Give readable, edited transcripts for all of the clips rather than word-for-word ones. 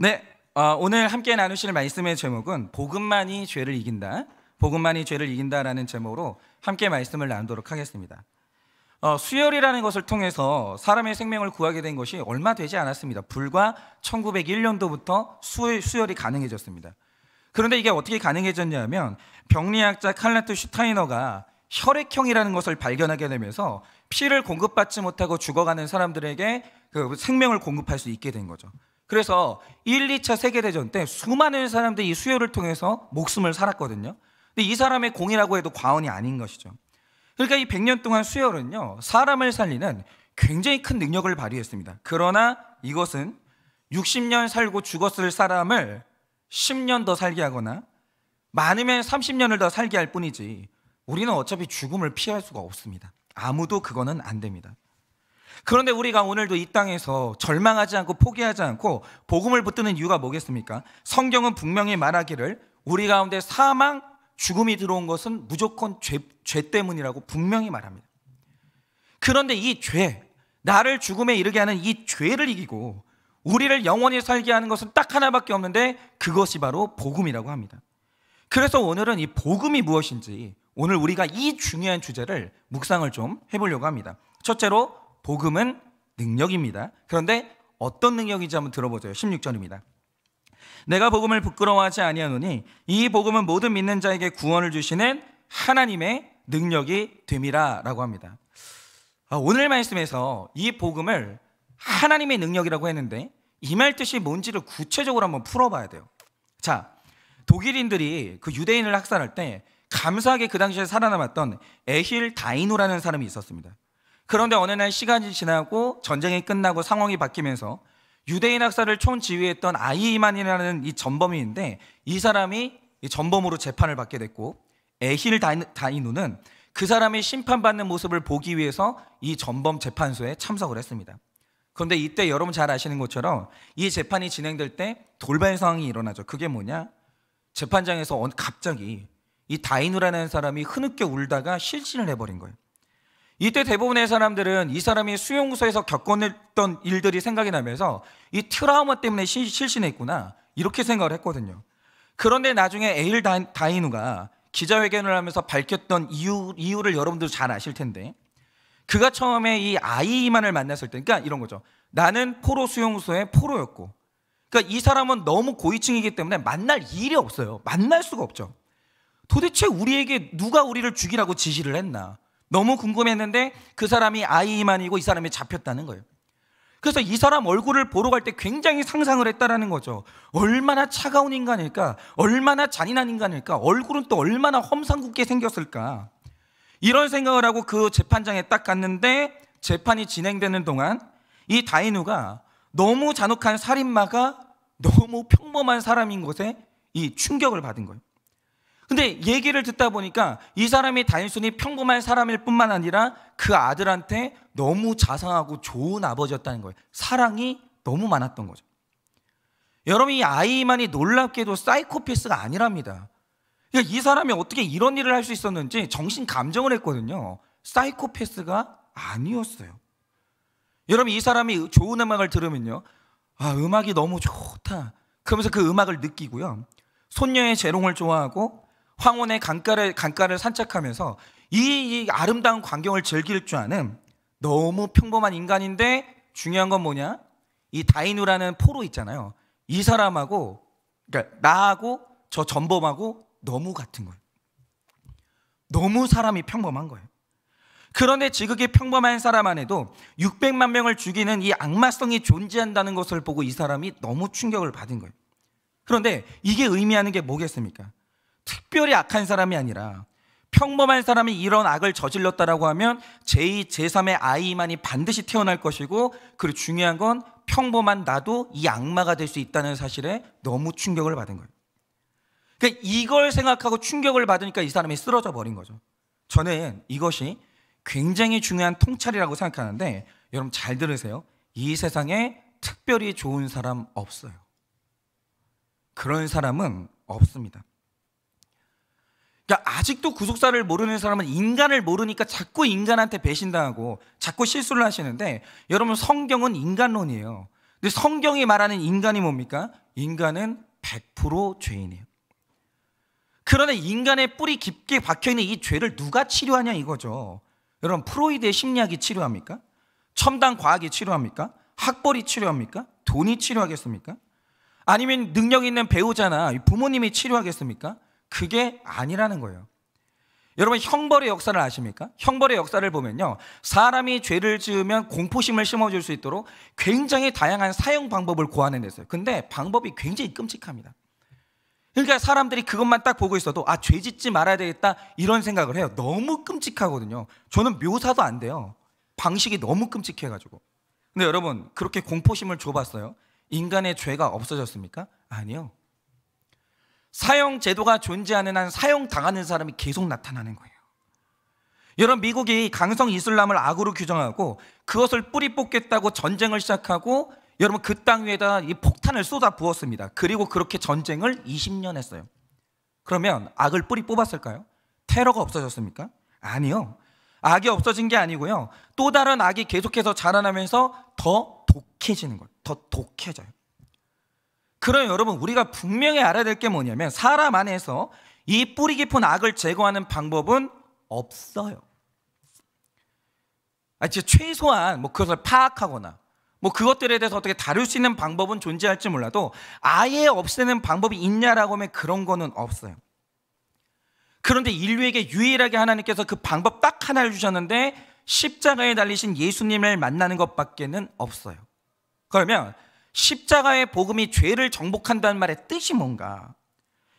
네, 오늘 함께 나누실 말씀의 제목은 복음만이 죄를 이긴다, 복음만이 죄를 이긴다라는 제목으로 함께 말씀을 나누도록 하겠습니다. 수혈이라는 것을 통해서 사람의 생명을 구하게 된 것이 얼마 되지 않았습니다. 불과 1901년도부터 수혈이 가능해졌습니다. 그런데 이게 어떻게 가능해졌냐면 병리학자 칼란트 슈타이너가 혈액형이라는 것을 발견하게 되면서 피를 공급받지 못하고 죽어가는 사람들에게 그 생명을 공급할 수 있게 된 거죠. 그래서 1, 2차 세계대전 때 수많은 사람들이 이 수혈을 통해서 목숨을 살았거든요. 근데 이 사람의 공이라고 해도 과언이 아닌 것이죠. 그러니까 이 100년 동안 수혈은요, 사람을 살리는 굉장히 큰 능력을 발휘했습니다. 그러나 이것은 60년 살고 죽었을 사람을 10년 더 살게 하거나 많으면 30년을 더 살게 할 뿐이지 우리는 어차피 죽음을 피할 수가 없습니다. 아무도 그거는 안 됩니다. 그런데 우리가 오늘도 이 땅에서 절망하지 않고 포기하지 않고 복음을 붙드는 이유가 뭐겠습니까? 성경은 분명히 말하기를 우리 가운데 사망, 죽음이 들어온 것은 무조건 죄 때문이라고 분명히 말합니다. 그런데 이 죄, 나를 죽음에 이르게 하는 이 죄를 이기고 우리를 영원히 살게 하는 것은 딱 하나밖에 없는데 그것이 바로 복음이라고 합니다. 그래서 오늘은 이 복음이 무엇인지 오늘 우리가 이 중요한 주제를 묵상을 좀 해보려고 합니다. 첫째로 복음은 능력입니다. 그런데 어떤 능력인지 한번 들어보세요. 16절입니다. 내가 복음을 부끄러워하지 아니하노니 이 복음은 모든 믿는 자에게 구원을 주시는 하나님의 능력이 됨이라 라고 합니다. 오늘 말씀에서 이 복음을 하나님의 능력이라고 했는데 이 말 뜻이 뭔지를 구체적으로 한번 풀어봐야 돼요. 자, 독일인들이 그 유대인을 학살할 때 감사하게 그 당시에 살아남았던 에힐 다이누라는 사람이 있었습니다. 그런데 어느 날 시간이 지나고 전쟁이 끝나고 상황이 바뀌면서 유대인 학살을 총지휘했던 아히만이라는 이 전범인데 이 사람이 전범으로 재판을 받게 됐고 에힐 다이누는 그 사람이 심판받는 모습을 보기 위해서 이 전범 재판소에 참석을 했습니다. 그런데 이때 여러분 잘 아시는 것처럼 이 재판이 진행될 때 돌발 상황이 일어나죠. 그게 뭐냐? 재판장에서 갑자기 이 다이누라는 사람이 흐느껴 울다가 실신을 해버린 거예요. 이때 대부분의 사람들은 이 사람이 수용소에서 겪었던 일들이 생각이 나면서 이 트라우마 때문에 실신했구나 이렇게 생각을 했거든요. 그런데 나중에 에일 다이누가 기자회견을 하면서 밝혔던 이유를 여러분들 잘 아실 텐데 그가 처음에 이 아이만을 만났을 때 그러니까 이런 거죠. 나는 포로 수용소의 포로였고 그러니까 이 사람은 너무 고위층이기 때문에 만날 일이 없어요. 만날 수가 없죠. 도대체 우리에게 누가 우리를 죽이라고 지시를 했나 너무 궁금했는데 그 사람이 아이만이고 이 사람이 잡혔다는 거예요. 그래서 이 사람 얼굴을 보러 갈 때 굉장히 상상을 했다라는 거죠. 얼마나 차가운 인간일까, 얼마나 잔인한 인간일까, 얼굴은 또 얼마나 험상궂게 생겼을까 이런 생각을 하고 그 재판장에 딱 갔는데 재판이 진행되는 동안 이 다이누가 너무 잔혹한 살인마가 너무 평범한 사람인 것에 이 충격을 받은 거예요. 근데 얘기를 듣다 보니까 이 사람이 단순히 평범한 사람일 뿐만 아니라 그 아들한테 너무 자상하고 좋은 아버지였다는 거예요. 사랑이 너무 많았던 거죠. 여러분 이 아이만이 놀랍게도 사이코패스가 아니랍니다. 그러니까 이 사람이 어떻게 이런 일을 할 수 있었는지 정신 감정을 했거든요. 사이코패스가 아니었어요. 여러분 이 사람이 좋은 음악을 들으면요, 음악이 너무 좋다 그러면서 그 음악을 느끼고요, 손녀의 재롱을 좋아하고 황혼의 강가를 산책하면서 이 아름다운 광경을 즐길 줄 아는 너무 평범한 인간인데 중요한 건 뭐냐? 이 다이누라는 포로 있잖아요. 이 사람하고 그러니까 나하고 저 전범하고 너무 같은 거예요. 너무 사람이 평범한 거예요. 그런데 지극히 평범한 사람 안에도 600만 명을 죽이는 이 악마성이 존재한다는 것을 보고 이 사람이 너무 충격을 받은 거예요. 그런데 이게 의미하는 게 뭐겠습니까? 특별히 악한 사람이 아니라 평범한 사람이 이런 악을 저질렀다라고 하면 제2, 제3의 아이만이 반드시 태어날 것이고 그리고 중요한 건 평범한 나도 이 악마가 될 수 있다는 사실에 너무 충격을 받은 거예요. 그러니까 이걸 생각하고 충격을 받으니까 이 사람이 쓰러져 버린 거죠. 저는 이것이 굉장히 중요한 통찰이라고 생각하는데 여러분 잘 들으세요. 이 세상에 특별히 좋은 사람 없어요. 그런 사람은 없습니다. 그러니까 아직도 구속사를 모르는 사람은 인간을 모르니까 자꾸 인간한테 배신당하고 자꾸 실수를 하시는데 여러분 성경은 인간론이에요. 근데 성경이 말하는 인간이 뭡니까? 인간은 100% 죄인이에요. 그러나 인간의 뿌리 깊게 박혀있는 이 죄를 누가 치료하냐 이거죠. 여러분, 프로이드의 심리학이 치료합니까? 첨단 과학이 치료합니까? 학벌이 치료합니까? 돈이 치료하겠습니까? 아니면 능력 있는 배우자나 부모님이 치료하겠습니까? 그게 아니라는 거예요. 여러분, 형벌의 역사를 아십니까? 형벌의 역사를 보면요, 사람이 죄를 지으면 공포심을 심어줄 수 있도록 굉장히 다양한 사형 방법을 고안해냈어요. 근데 방법이 굉장히 끔찍합니다. 그러니까 사람들이 그것만 딱 보고 있어도 죄 짓지 말아야 되겠다 이런 생각을 해요. 너무 끔찍하거든요. 저는 묘사도 안 돼요. 방식이 너무 끔찍해가지고. 근데 여러분, 그렇게 공포심을 줘봤어요? 인간의 죄가 없어졌습니까? 아니요. 사형 제도가 존재하는 한 사형당하는 사람이 계속 나타나는 거예요. 여러분, 미국이 강성 이슬람을 악으로 규정하고 그것을 뿌리 뽑겠다고 전쟁을 시작하고 여러분, 그 땅 위에다 이 폭탄을 쏟아 부었습니다. 그리고 그렇게 전쟁을 20년 했어요. 그러면 악을 뿌리 뽑았을까요? 테러가 없어졌습니까? 아니요. 악이 없어진 게 아니고요, 또 다른 악이 계속해서 자라나면서 더 독해지는 거예요. 더 독해져요. 그럼 여러분, 우리가 분명히 알아야 될 게 뭐냐면 사람 안에서 이 뿌리 깊은 악을 제거하는 방법은 없어요. 최소한 그것을 파악하거나 그것들에 대해서 어떻게 다룰 수 있는 방법은 존재할지 몰라도 아예 없애는 방법이 있냐라고 하면 그런 거는 없어요. 그런데 인류에게 유일하게 하나님께서 그 방법 딱 하나를 주셨는데 십자가에 달리신 예수님을 만나는 것밖에는 없어요. 그러면 십자가의 복음이 죄를 정복한다는 말의 뜻이 뭔가?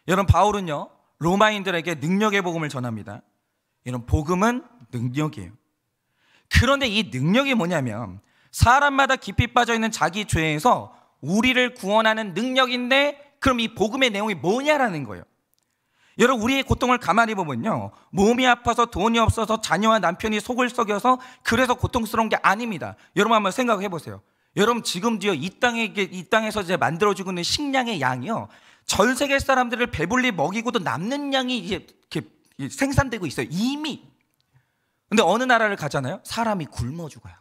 여러분, 바울은요, 로마인들에게 능력의 복음을 전합니다. 여러분, 복음은 능력이에요. 그런데 이 능력이 뭐냐면 사람마다 깊이 빠져있는 자기 죄에서 우리를 구원하는 능력인데, 그럼 이 복음의 내용이 뭐냐라는 거예요. 여러분, 우리의 고통을 가만히 보면요, 몸이 아파서 돈이 없어서 자녀와 남편이 속을 썩여서 그래서 고통스러운 게 아닙니다. 여러분, 한번 생각해 보세요. 여러분, 지금도요, 이 땅에서 이제 만들어지고 있는 식량의 양이요, 전 세계 사람들을 배불리 먹이고도 남는 양이 이렇게 생산되고 있어요, 이미. 근데 어느 나라를 가잖아요, 사람이 굶어 죽어요.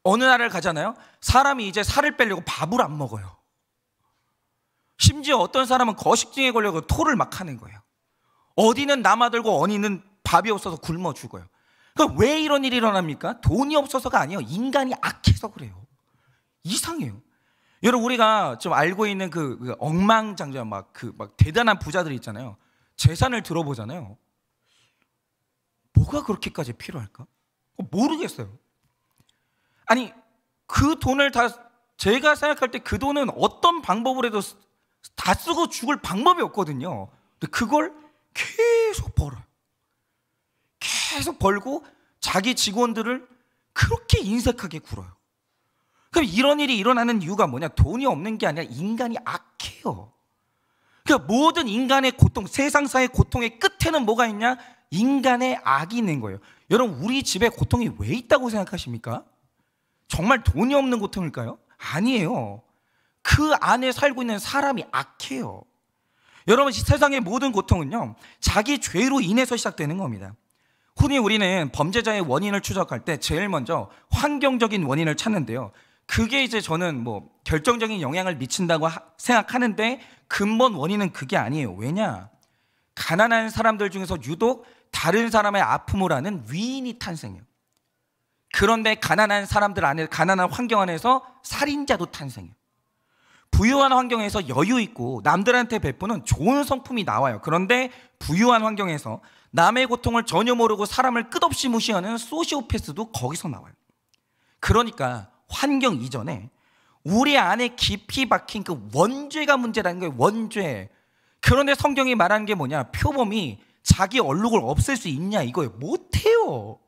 어느 나라를 가잖아요, 사람이 이제 살을 빼려고 밥을 안 먹어요. 심지어 어떤 사람은 거식증에 걸려서 토를 막 하는 거예요. 어디는 남아들고 어디는 밥이 없어서 굶어 죽어요. 그러니까 왜 이런 일이 일어납니까? 돈이 없어서가 아니에요. 인간이 악해서 그래요. 이상해요. 여러분, 우리가 좀 알고 있는 그 억만장자 막 대단한 부자들이 있잖아요. 재산을 들어보잖아요. 뭐가 그렇게까지 필요할까? 모르겠어요. 아니, 그 돈을 다, 제가 생각할 때 그 돈은 어떤 방법으로 해도 다 쓰고 죽을 방법이 없거든요. 근데 그걸 계속 벌어요. 계속 벌고 자기 직원들을 그렇게 인색하게 굴어요. 그럼 이런 일이 일어나는 이유가 뭐냐? 돈이 없는 게 아니라 인간이 악해요. 그러니까 모든 인간의 고통, 세상사의 고통의 끝에는 뭐가 있냐? 인간의 악이 있는 거예요. 여러분, 우리 집에 고통이 왜 있다고 생각하십니까? 정말 돈이 없는 고통일까요? 아니에요. 그 안에 살고 있는 사람이 악해요. 여러분, 세상의 모든 고통은요, 자기 죄로 인해서 시작되는 겁니다. 흔히 우리는 범죄자의 원인을 추적할 때 제일 먼저 환경적인 원인을 찾는데요, 그게 이제 저는 결정적인 영향을 미친다고 생각하는데 근본 원인은 그게 아니에요. 왜냐? 가난한 사람들 중에서 유독 다른 사람의 아픔을 아는 위인이 탄생해요. 그런데 가난한 사람들 안에, 가난한 환경 안에서 살인자도 탄생해요. 부유한 환경에서 여유 있고 남들한테 베푸는 좋은 성품이 나와요. 그런데 부유한 환경에서 남의 고통을 전혀 모르고 사람을 끝없이 무시하는 소시오패스도 거기서 나와요. 그러니까 환경 이전에 우리 안에 깊이 박힌 그 원죄가 문제라는 거예요. 원죄. 그런데 성경이 말하는 게 뭐냐? 표범이 자기 얼룩을 없앨 수 있냐 이거예요. 못해요.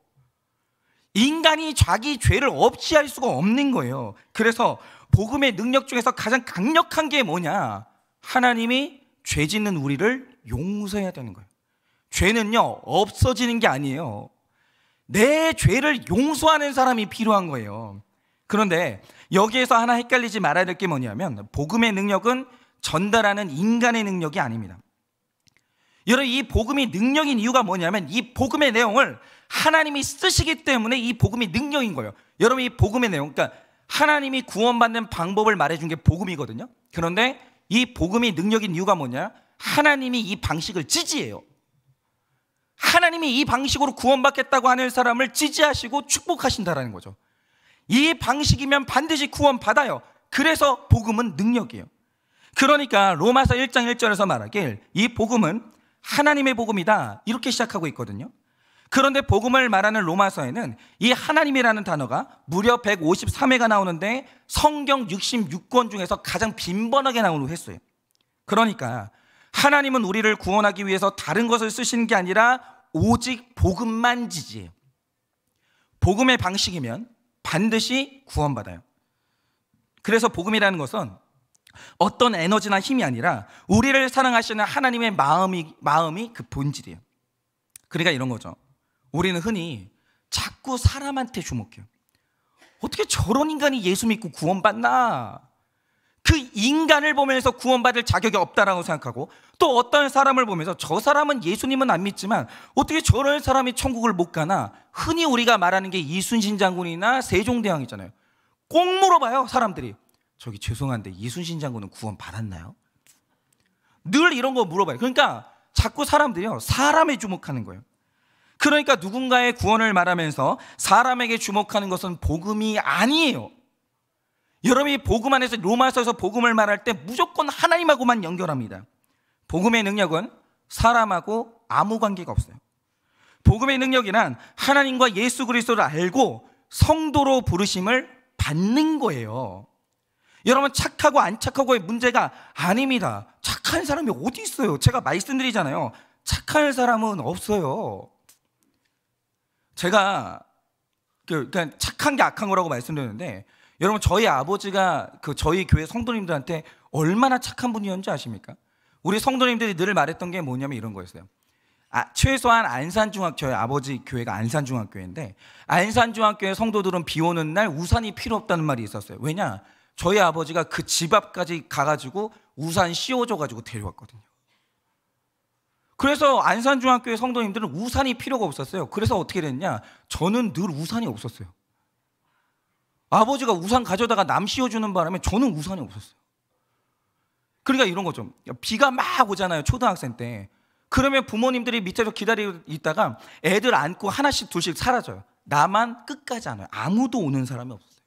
인간이 자기 죄를 없이 할 수가 없는 거예요. 그래서 복음의 능력 중에서 가장 강력한 게 뭐냐? 하나님이 죄 짓는 우리를 용서해야 되는 거예요. 죄는요, 없어지는 게 아니에요. 내 죄를 용서하는 사람이 필요한 거예요. 그런데 여기에서 하나 헷갈리지 말아야 될 게 뭐냐면 복음의 능력은 전달하는 인간의 능력이 아닙니다. 여러분, 이 복음이 능력인 이유가 뭐냐면 이 복음의 내용을 하나님이 쓰시기 때문에 이 복음이 능력인 거예요. 여러분, 이 복음의 내용, 그러니까 하나님이 구원받는 방법을 말해준 게 복음이거든요. 그런데 이 복음이 능력인 이유가 뭐냐? 하나님이 이 방식을 지지해요. 하나님이 이 방식으로 구원받겠다고 하는 사람을 지지하시고 축복하신다라는 거죠. 이 방식이면 반드시 구원받아요. 그래서 복음은 능력이에요. 그러니까 로마서 1장 1절에서 말하길 이 복음은 하나님의 복음이다 이렇게 시작하고 있거든요. 그런데 복음을 말하는 로마서에는 이 하나님이라는 단어가 무려 153회가 나오는데 성경 66권 중에서 가장 빈번하게 나오는 횟수예요. 그러니까 하나님은 우리를 구원하기 위해서 다른 것을 쓰시는 게 아니라 오직 복음만 지지해요. 복음의 방식이면 반드시 구원받아요. 그래서 복음이라는 것은 어떤 에너지나 힘이 아니라 우리를 사랑하시는 하나님의 마음이 그 본질이에요. 그러니까 이런 거죠. 우리는 흔히 자꾸 사람한테 주목해요. 어떻게 저런 인간이 예수 믿고 구원받나? 그 인간을 보면서 구원받을 자격이 없다라고 생각하고, 또 어떤 사람을 보면서 저 사람은 예수님은 안 믿지만 어떻게 저런 사람이 천국을 못 가나? 흔히 우리가 말하는 게 이순신 장군이나 세종대왕이잖아요. 꼭 물어봐요, 사람들이. 저기 죄송한데 이순신 장군은 구원 받았나요? 늘 이런 거 물어봐요. 그러니까 자꾸 사람들이요, 사람에 주목하는 거예요. 그러니까 누군가의 구원을 말하면서 사람에게 주목하는 것은 복음이 아니에요. 여러분이 복음 안에서 로마서에서 복음을 말할 때 무조건 하나님하고만 연결합니다. 복음의 능력은 사람하고 아무 관계가 없어요. 복음의 능력이란 하나님과 예수 그리스도를 알고 성도로 부르심을 받는 거예요. 여러분, 착하고 안 착하고의 문제가 아닙니다. 착한 사람이 어디 있어요? 제가 말씀드리잖아요. 착한 사람은 없어요. 제가 그러니까 착한 게 악한 거라고 말씀드렸는데, 여러분 저희 아버지가 저희 교회 성도님들한테 얼마나 착한 분이었는지 아십니까? 우리 성도님들이 늘 말했던 게 뭐냐면 이런 거였어요. 최소한 저희 아버지 교회가 안산중학교인데, 안산중학교의 성도들은 비 오는 날 우산이 필요 없다는 말이 있었어요. 왜냐? 저희 아버지가 그 집 앞까지 가가지고 우산 씌워줘가지고 데려왔거든요. 그래서 안산중학교의 성도님들은 우산이 필요가 없었어요. 그래서 어떻게 됐냐? 저는 늘 우산이 없었어요. 아버지가 우산 가져다가 남 씌워주는 바람에 저는 우산이 없었어요. 그러니까 이런 거죠. 비가 막 오잖아요, 초등학생 때. 그러면 부모님들이 밑에서 기다리고 있다가 애들 안고 하나씩 둘씩 사라져요. 나만 끝까지 안 와요. 아무도 오는 사람이 없었어요.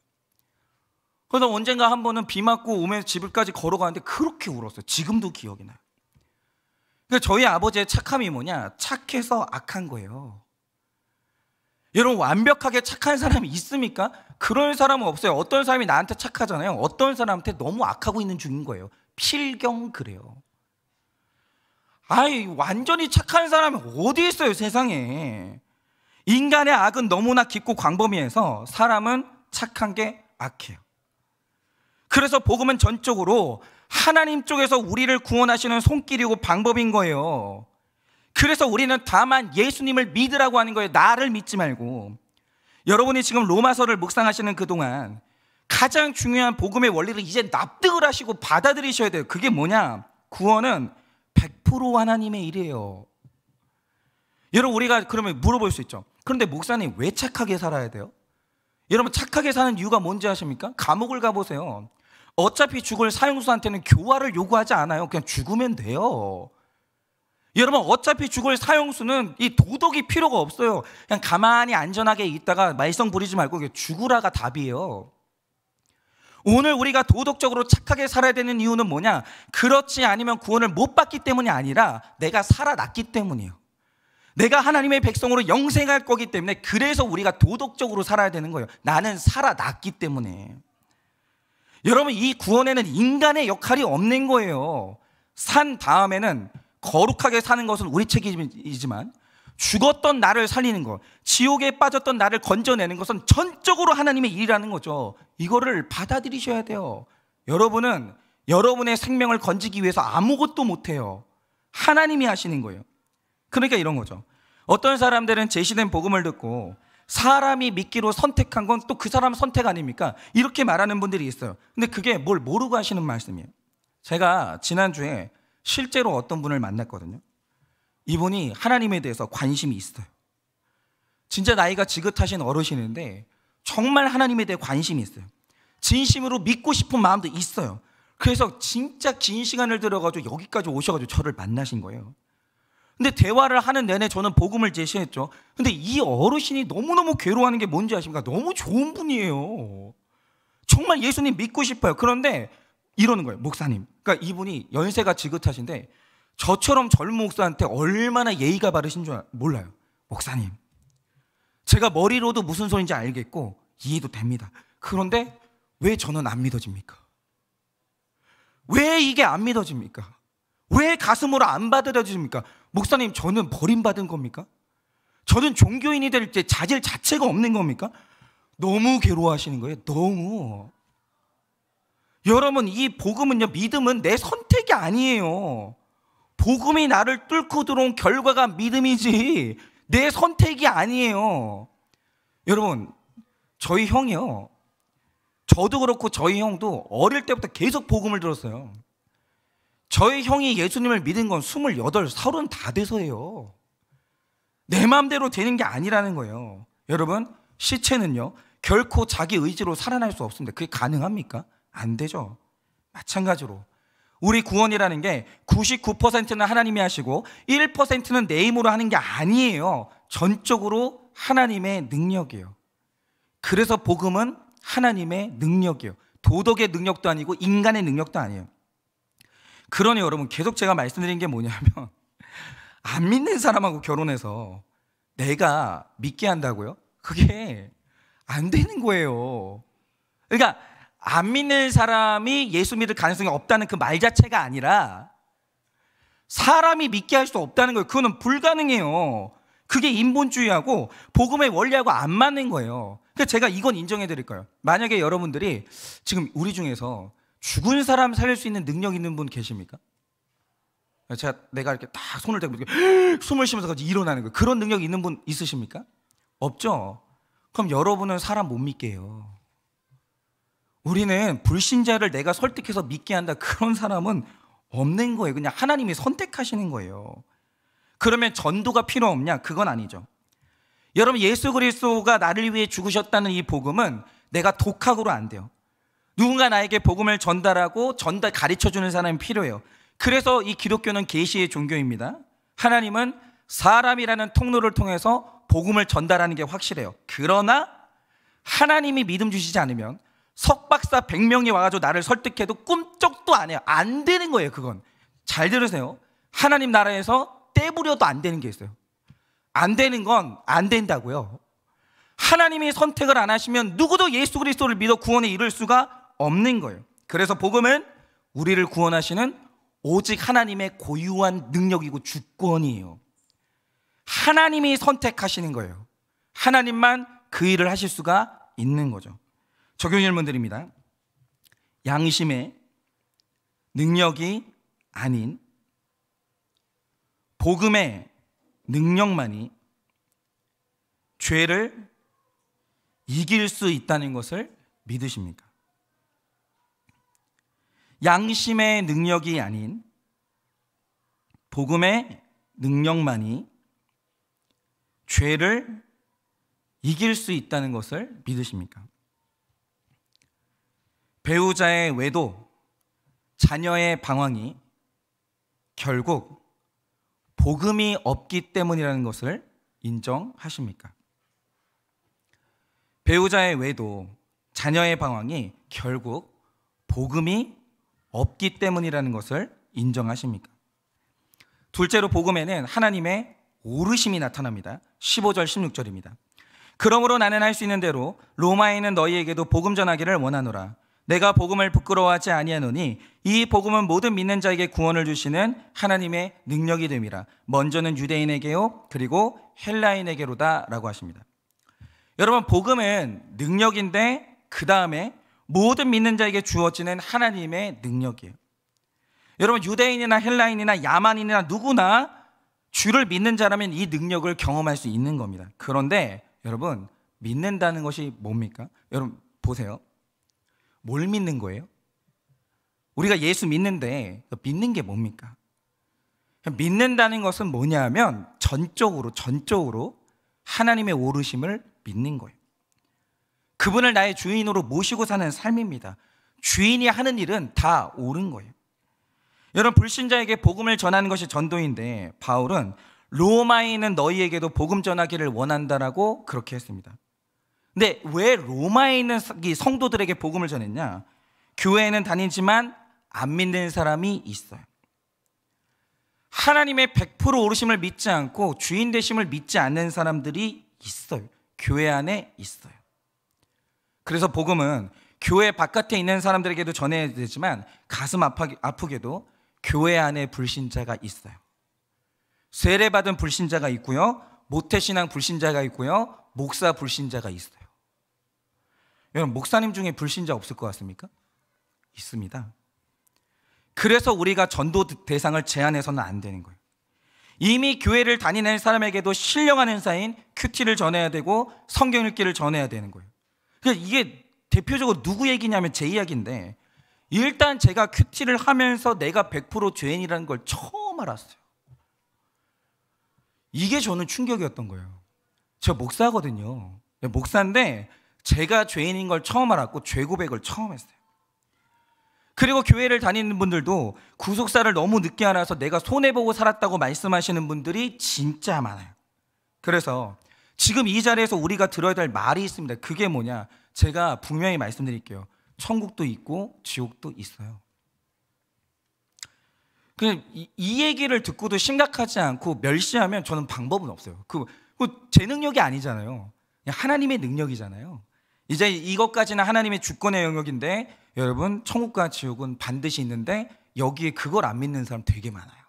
그래서 언젠가 한 번은 비 맞고 오면서 집을까지 걸어가는데 그렇게 울었어요. 지금도 기억이 나요. 그러니까 저희 아버지의 착함이 뭐냐? 착해서 악한 거예요. 여러분, 완벽하게 착한 사람이 있습니까? 그런 사람은 없어요. 어떤 사람이 나한테 착하잖아요. 어떤 사람한테 너무 악하고 있는 중인 거예요. 필경 그래요. 완전히 착한 사람이 어디 있어요, 세상에. 인간의 악은 너무나 깊고 광범위해서 사람은 착한 게 악해요. 그래서 복음은 전적으로 하나님 쪽에서 우리를 구원하시는 손길이고 방법인 거예요. 그래서 우리는 다만 예수님을 믿으라고 하는 거예요. 나를 믿지 말고. 여러분이 지금 로마서를 묵상하시는 그동안 가장 중요한 복음의 원리를 이제 납득을 하시고 받아들이셔야 돼요. 그게 뭐냐? 구원은 100% 하나님의 일이에요. 여러분, 우리가 그러면 물어볼 수 있죠. 그런데 목사님, 왜 착하게 살아야 돼요? 여러분, 착하게 사는 이유가 뭔지 아십니까? 감옥을 가보세요. 어차피 죽을 사형수한테는 교화를 요구하지 않아요. 그냥 죽으면 돼요. 여러분, 어차피 죽을 사형수는 이 도덕이 필요가 없어요. 그냥 가만히 안전하게 있다가 말썽 부리지 말고 그냥 죽으라가 답이에요. 오늘 우리가 도덕적으로 착하게 살아야 되는 이유는 뭐냐? 그렇지 않으면 구원을 못 받기 때문이 아니라 내가 살아났기 때문이에요. 내가 하나님의 백성으로 영생할 거기 때문에, 그래서 우리가 도덕적으로 살아야 되는 거예요. 나는 살아났기 때문에. 여러분, 이 구원에는 인간의 역할이 없는 거예요. 산 다음에는 거룩하게 사는 것은 우리 책임이지만 죽었던 나를 살리는 것, 지옥에 빠졌던 나를 건져내는 것은 전적으로 하나님의 일이라는 거죠. 이거를 받아들이셔야 돼요. 여러분은 여러분의 생명을 건지기 위해서 아무것도 못해요. 하나님이 하시는 거예요. 그러니까 이런 거죠. 어떤 사람들은 제시된 복음을 듣고 사람이 믿기로 선택한 건 또 그 사람 선택 아닙니까? 이렇게 말하는 분들이 있어요. 근데 그게 뭘 모르고 하시는 말씀이에요. 제가 지난주에 실제로 어떤 분을 만났거든요. 이분이 하나님에 대해서 관심이 있어요. 진짜 나이가 지긋하신 어르신인데 정말 하나님에 대해 관심이 있어요. 진심으로 믿고 싶은 마음도 있어요. 그래서 진짜 긴 시간을 들여가지고 여기까지 오셔가지고 저를 만나신 거예요. 근데 대화를 하는 내내 저는 복음을 제시했죠. 근데 이 어르신이 너무너무 괴로워하는 게 뭔지 아십니까? 너무 좋은 분이에요. 정말 예수님 믿고 싶어요. 그런데 이러는 거예요. 목사님. 그러니까 이분이 연세가 지긋하신데 저처럼 젊은 목사한테 얼마나 예의가 바르신 줄 몰라요. 목사님, 제가 머리로도 무슨 소리인지 알겠고 이해도 됩니다. 그런데 왜 저는 안 믿어집니까? 왜 이게 안 믿어집니까? 왜 가슴으로 안 받아들여집니까? 목사님, 저는 버림받은 겁니까? 저는 종교인이 될 때 자질 자체가 없는 겁니까? 너무 괴로워하시는 거예요. 너무. 여러분, 이 복음은요, 믿음은 내 선택이 아니에요. 복음이 나를 뚫고 들어온 결과가 믿음이지 내 선택이 아니에요. 여러분, 저희 형이요, 저도 그렇고 저희 형도 어릴 때부터 계속 복음을 들었어요. 저희 형이 예수님을 믿은 건 28, 30 다 돼서예요. 내 마음대로 되는 게 아니라는 거예요. 여러분, 시체는요 결코 자기 의지로 살아날 수 없습니다. 그게 가능합니까? 안 되죠. 마찬가지로 우리 구원이라는 게 99%는 하나님이 하시고 1%는 내 힘으로 하는 게 아니에요. 전적으로 하나님의 능력이에요. 그래서 복음은 하나님의 능력이에요. 도덕의 능력도 아니고 인간의 능력도 아니에요. 그러니 여러분, 계속 제가 말씀드린 게 뭐냐면, 안 믿는 사람하고 결혼해서 내가 믿게 한다고요? 그게 안 되는 거예요. 그러니까 안 믿는 사람이 예수 믿을 가능성이 없다는 그 말 자체가 아니라 사람이 믿게 할 수 없다는 거예요. 그거는 불가능해요. 그게 인본주의하고 복음의 원리하고 안 맞는 거예요. 그러니까 제가 이건 인정해 드릴 거예요. 만약에 여러분들이 지금 우리 중에서 죽은 사람 살릴 수 있는 능력 있는 분 계십니까? 내가 이렇게 딱 손을 대고 숨을 쉬면서 일어나는 거예요. 그런 능력 있는 분 있으십니까? 없죠? 그럼 여러분은 사람 못 믿게 해요. 우리는 불신자를 내가 설득해서 믿게 한다, 그런 사람은 없는 거예요. 그냥 하나님이 선택하시는 거예요. 그러면 전도가 필요 없냐? 그건 아니죠. 여러분, 예수 그리스도가 나를 위해 죽으셨다는 이 복음은 내가 독학으로 안 돼요. 누군가 나에게 복음을 전달하고 가르쳐주는 사람이 필요해요. 그래서 이 기독교는 계시의 종교입니다. 하나님은 사람이라는 통로를 통해서 복음을 전달하는 게 확실해요. 그러나 하나님이 믿음 주시지 않으면 석박사 100명이 와가지고 나를 설득해도 꿈쩍도 안 해요. 안 되는 거예요. 그건 잘 들으세요. 하나님 나라에서 떼부려도 안 되는 게 있어요. 안 되는 건 안 된다고요. 하나님이 선택을 안 하시면 누구도 예수 그리스도를 믿어 구원에 이를 수가 없는 거예요. 그래서 복음은 우리를 구원하시는 오직 하나님의 고유한 능력이고 주권이에요. 하나님이 선택하시는 거예요. 하나님만 그 일을 하실 수가 있는 거죠. 적용 질문 드립니다. 양심의 능력이 아닌 복음의 능력만이 죄를 이길 수 있다는 것을 믿으십니까? 양심의 능력이 아닌 복음의 능력만이 죄를 이길 수 있다는 것을 믿으십니까? 배우자의 외도, 자녀의 방황이 결국 복음이 없기 때문이라는 것을 인정하십니까? 배우자의 외도, 자녀의 방황이 결국 복음이 없기 때문이라는 것을 인정하십니까? 둘째로 복음에는 하나님의 오르심이 나타납니다. 15절 16절입니다. 그러므로 나는 할 수 있는 대로 로마에 있는 너희에게도 복음 전하기를 원하노라. 내가 복음을 부끄러워하지 아니하노니 이 복음은 모든 믿는 자에게 구원을 주시는 하나님의 능력이 됨이라. 먼저는 유대인에게요 그리고 헬라인에게로다 라고 하십니다. 여러분, 복음은 능력인데 그 다음에 모든 믿는 자에게 주어지는 하나님의 능력이에요. 여러분, 유대인이나 헬라인이나 야만인이나 누구나 주를 믿는 자라면 이 능력을 경험할 수 있는 겁니다. 그런데 여러분, 믿는다는 것이 뭡니까? 여러분 보세요. 뭘 믿는 거예요? 우리가 예수 믿는데 믿는 게 뭡니까? 믿는다는 것은 뭐냐면 전적으로 하나님의 오르심을 믿는 거예요. 그분을 나의 주인으로 모시고 사는 삶입니다. 주인이 하는 일은 다 옳은 거예요. 여러분, 불신자에게 복음을 전하는 것이 전도인데 바울은 로마에 있는 너희에게도 복음 전하기를 원한다라고 그렇게 했습니다. 근데 왜 로마에 있는 이 성도들에게 복음을 전했냐? 교회에는 다니지만 안 믿는 사람이 있어요. 하나님의 100% 오르심을 믿지 않고 주인 되심을 믿지 않는 사람들이 있어요. 교회 안에 있어요. 그래서 복음은 교회 바깥에 있는 사람들에게도 전해야 되지만 가슴 아프게도 교회 안에 불신자가 있어요. 세례받은 불신자가 있고요, 모태신앙 불신자가 있고요, 목사 불신자가 있어요. 여러분, 목사님 중에 불신자 없을 것 같습니까? 있습니다. 그래서 우리가 전도 대상을 제한해서는 안 되는 거예요. 이미 교회를 다니는 사람에게도 신령한 은사인 큐티를 전해야 되고 성경 읽기를 전해야 되는 거예요. 그러니까 이게 대표적으로 누구 얘기냐면 제 이야기인데, 일단 제가 큐티를 하면서 내가 100% 죄인이라는 걸 처음 알았어요. 이게 저는 충격이었던 거예요. 저 목사거든요. 목사인데 제가 죄인인 걸 처음 알았고 죄 고백을 처음 했어요. 그리고 교회를 다니는 분들도 구속사를 너무 늦게 알아서 내가 손해보고 살았다고 말씀하시는 분들이 진짜 많아요. 그래서 지금 이 자리에서 우리가 들어야 될 말이 있습니다. 그게 뭐냐? 제가 분명히 말씀드릴게요. 천국도 있고 지옥도 있어요. 그냥 이 얘기를 듣고도 심각하지 않고 멸시하면 저는 방법은 없어요. 제 능력이 아니잖아요. 하나님의 능력이잖아요. 이제 이것까지는 하나님의 주권의 영역인데, 여러분, 천국과 지옥은 반드시 있는데 여기에 그걸 안 믿는 사람 되게 많아요.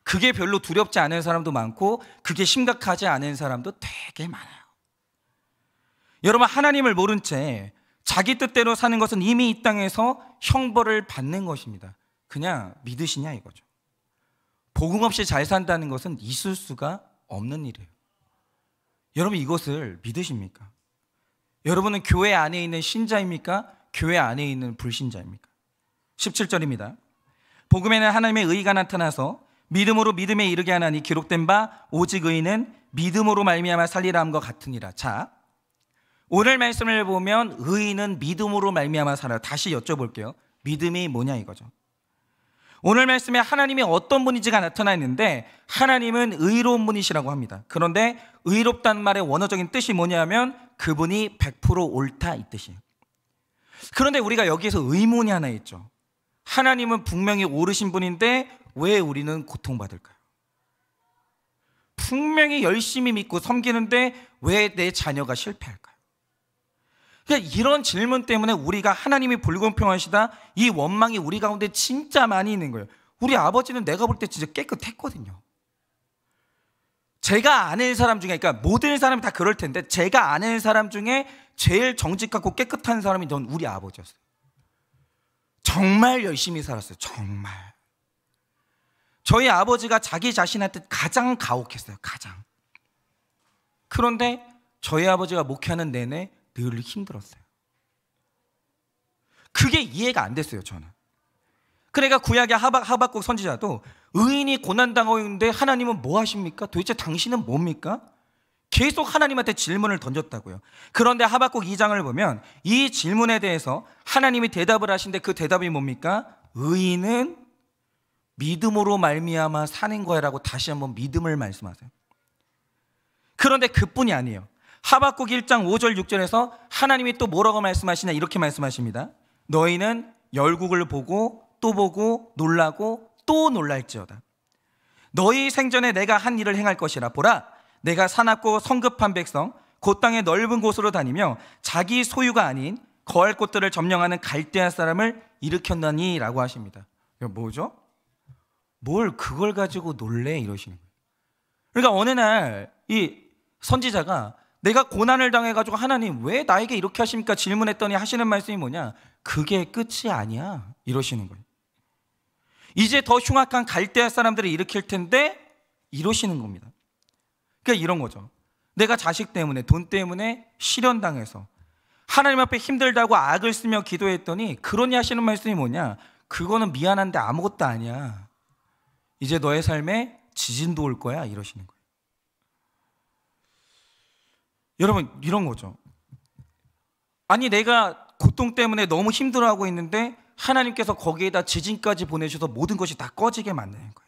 그게 별로 두렵지 않은 사람도 많고 그게 심각하지 않은 사람도 되게 많아요. 여러분, 하나님을 모른 채 자기 뜻대로 사는 것은 이미 이 땅에서 형벌을 받는 것입니다. 그냥 믿으시냐 이거죠. 복음 없이 잘 산다는 것은 있을 수가 없는 일이에요. 여러분, 이것을 믿으십니까? 여러분은 교회 안에 있는 신자입니까? 교회 안에 있는 불신자입니까? 17절입니다. 복음에는 하나님의 의가 나타나서 믿음으로 믿음에 이르게 하나니 기록된 바 오직 의인은 믿음으로 말미암아 살리라 함과 같으니라. 자, 오늘 말씀을 보면 의인은 믿음으로 말미암아 살아요. 다시 여쭤볼게요. 믿음이 뭐냐 이거죠. 오늘 말씀에 하나님이 어떤 분인지가 나타나 있는데 하나님은 의로운 분이시라고 합니다. 그런데 의롭다는 말의 원어적인 뜻이 뭐냐면 그분이 100% 옳다 이 뜻이에요. 그런데 우리가 여기에서 의문이 하나 있죠. 하나님은 분명히 옳으신 분인데 왜 우리는 고통받을까요? 분명히 열심히 믿고 섬기는데 왜 내 자녀가 실패할까요? 그러니까 이런 질문 때문에 우리가 하나님이 불공평하시다, 이 원망이 우리 가운데 진짜 많이 있는 거예요. 우리 아버지는 내가 볼 때 진짜 깨끗했거든요. 제가 아는 사람 중에, 그러니까 모든 사람이 다 그럴 텐데 제가 아는 사람 중에 제일 정직하고 깨끗한 사람이 전 우리 아버지였어요. 정말 열심히 살았어요. 정말. 저희 아버지가 자기 자신한테 가장 가혹했어요. 가장. 그런데 저희 아버지가 목회하는 내내 늘 힘들었어요. 그게 이해가 안 됐어요, 저는. 그러니까 구약의 하박국 선지자도 의인이 고난당하고 있는데 하나님은 뭐 하십니까? 도대체 당신은 뭡니까? 계속 하나님한테 질문을 던졌다고요. 그런데 하박국 2장을 보면 이 질문에 대해서 하나님이 대답을 하신데 그 대답이 뭡니까? 의인은 믿음으로 말미암아 사는 거야 라고 다시 한번 믿음을 말씀하세요. 그런데 그뿐이 아니에요. 하박국 1장 5절 6절에서 하나님이 또 뭐라고 말씀하시냐 이렇게 말씀하십니다. 너희는 열국을 보고 또 보고 놀라고 또 놀랄지어다. 너희 생전에 내가 한 일을 행할 것이라. 보라, 내가 사납고 성급한 백성 곧 땅의 넓은 곳으로 다니며 자기 소유가 아닌 거할 곳들을 점령하는 갈대아 사람을 일으켰나니 라고 하십니다. 이거 뭐죠? 뭘 그걸 가지고 놀래 이러시는 거예요. 그러니까 어느 날 이 선지자가 내가 고난을 당해가지고 하나님 왜 나에게 이렇게 하십니까? 질문했더니 하시는 말씀이 뭐냐? 그게 끝이 아니야 이러시는 거예요. 이제 더 흉악한 갈대아 사람들을 일으킬 텐데 이러시는 겁니다. 그러니까 이런 거죠. 내가 자식 때문에 돈 때문에 실현당해서 하나님 앞에 힘들다고 악을 쓰며 기도했더니 그러니 하시는 말씀이 뭐냐? 그거는 미안한데 아무것도 아니야. 이제 너의 삶에 지진도 올 거야 이러시는 거예요. 여러분, 이런 거죠. 아니 내가 고통 때문에 너무 힘들어하고 있는데 하나님께서 거기에다 지진까지 보내셔서 모든 것이 다 꺼지게 만드는 거예요.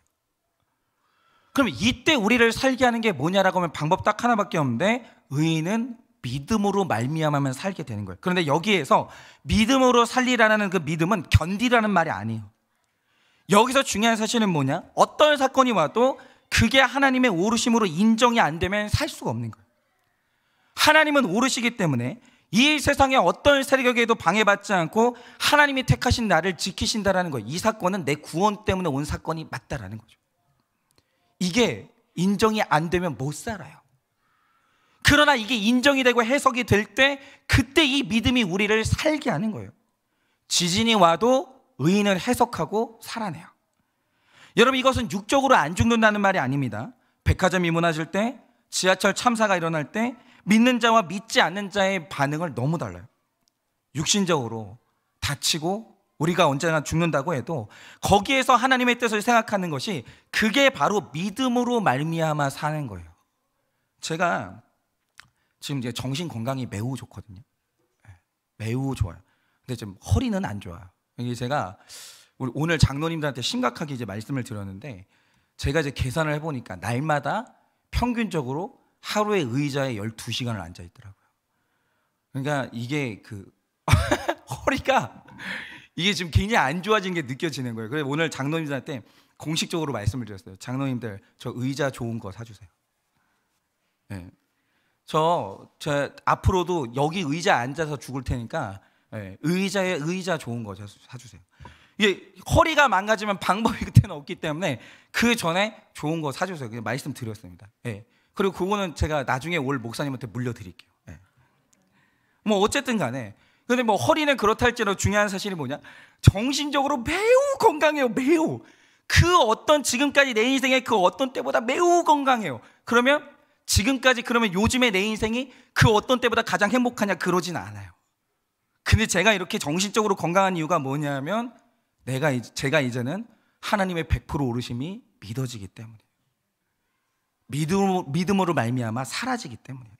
그럼 이때 우리를 살게 하는 게 뭐냐라고 하면 방법 딱 하나밖에 없는데, 의인은 믿음으로 말미암아만 살게 되는 거예요. 그런데 여기에서 믿음으로 살리라는 그 믿음은 견디라는 말이 아니에요. 여기서 중요한 사실은 뭐냐? 어떤 사건이 와도 그게 하나님의 오르심으로 인정이 안 되면 살 수가 없는 거예요. 하나님은 오르시기 때문에 이 세상의 어떤 세력에도 방해받지 않고 하나님이 택하신 나를 지키신다라는 거예요. 이 사건은 내 구원 때문에 온 사건이 맞다라는 거죠. 이게 인정이 안 되면 못 살아요. 그러나 이게 인정이 되고 해석이 될 때, 그때 이 믿음이 우리를 살게 하는 거예요. 지진이 와도 의인은 해석하고 살아내요. 여러분, 이것은 육적으로 안 죽는다는 말이 아닙니다. 백화점이 무너질 때, 지하철 참사가 일어날 때 믿는 자와 믿지 않는 자의 반응을 너무 달라요. 육신적으로 다치고 우리가 언제나 죽는다고 해도 거기에서 하나님의 뜻을 생각하는 것이, 그게 바로 믿음으로 말미암아 사는 거예요. 제가 지금 이제 정신 건강이 매우 좋거든요. 매우 좋아요. 근데 좀 허리는 안 좋아요. 이게 제가 오늘 장로님들한테 심각하게 이제 말씀을 드렸는데, 제가 이제 계산을 해보니까 날마다 평균적으로 하루에 의자에 12시간을 앉아 있더라고요. 그러니까 이게 허리가 이게 지금 굉장히 안 좋아진 게 느껴지는 거예요. 그래서 오늘 장로님들한테 공식적으로 말씀을 드렸어요. 장로님들, 저 의자 좋은 거 사주세요. 네. 저 앞으로도 여기 의자에 앉아서 죽을 테니까 의자 좋은 거 사주세요. 이게 허리가 망가지면 방법이 그때는 없기 때문에 그 전에 좋은 거 사주세요. 그냥 말씀드렸습니다. 그리고 그거는 제가 나중에 올 목사님한테 물려드릴게요. 뭐 어쨌든 간에, 근데 뭐 허리는 그렇다 할지라도 중요한 사실이 뭐냐? 정신적으로 매우 건강해요. 매우. 그 어떤 지금까지 내 인생의 그 어떤 때보다 매우 건강해요. 그러면 지금까지, 그러면 요즘에 내 인생이 그 어떤 때보다 가장 행복하냐? 그러진 않아요. 근데 제가 이렇게 정신적으로 건강한 이유가 뭐냐면, 제가 이제는 하나님의 100% 오르심이 믿어지기 때문이에요. 믿음으로 말미암아 사라지기 때문이에요.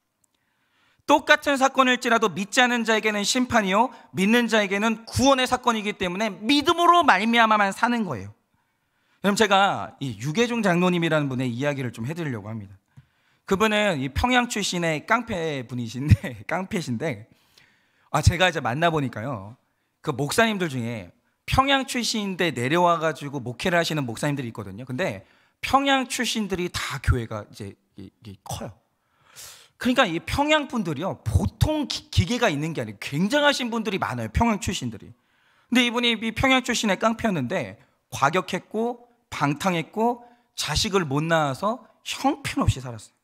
똑같은 사건일지라도 믿지 않는 자에게는 심판이요, 믿는 자에게는 구원의 사건이기 때문에 믿음으로 말미암아만 사는 거예요. 그럼 제가 이 유계종 장로님이라는 분의 이야기를 좀 해드리려고 합니다. 그분은 이 평양 출신의 깡패신데, 제가 이제 만나보니까요, 그 목사님들 중에 평양 출신인데 내려와가지고 목회를 하시는 목사님들이 있거든요. 근데 평양 출신들이 다 교회가 이제 커요. 그러니까 이 평양 분들이요, 보통 기계가 있는 게 아니고 굉장하신 분들이 많아요. 평양 출신들이. 근데 이분이 이 평양 출신의 깡패였는데 과격했고 방탕했고 자식을 못 낳아서 형편없이 살았어요.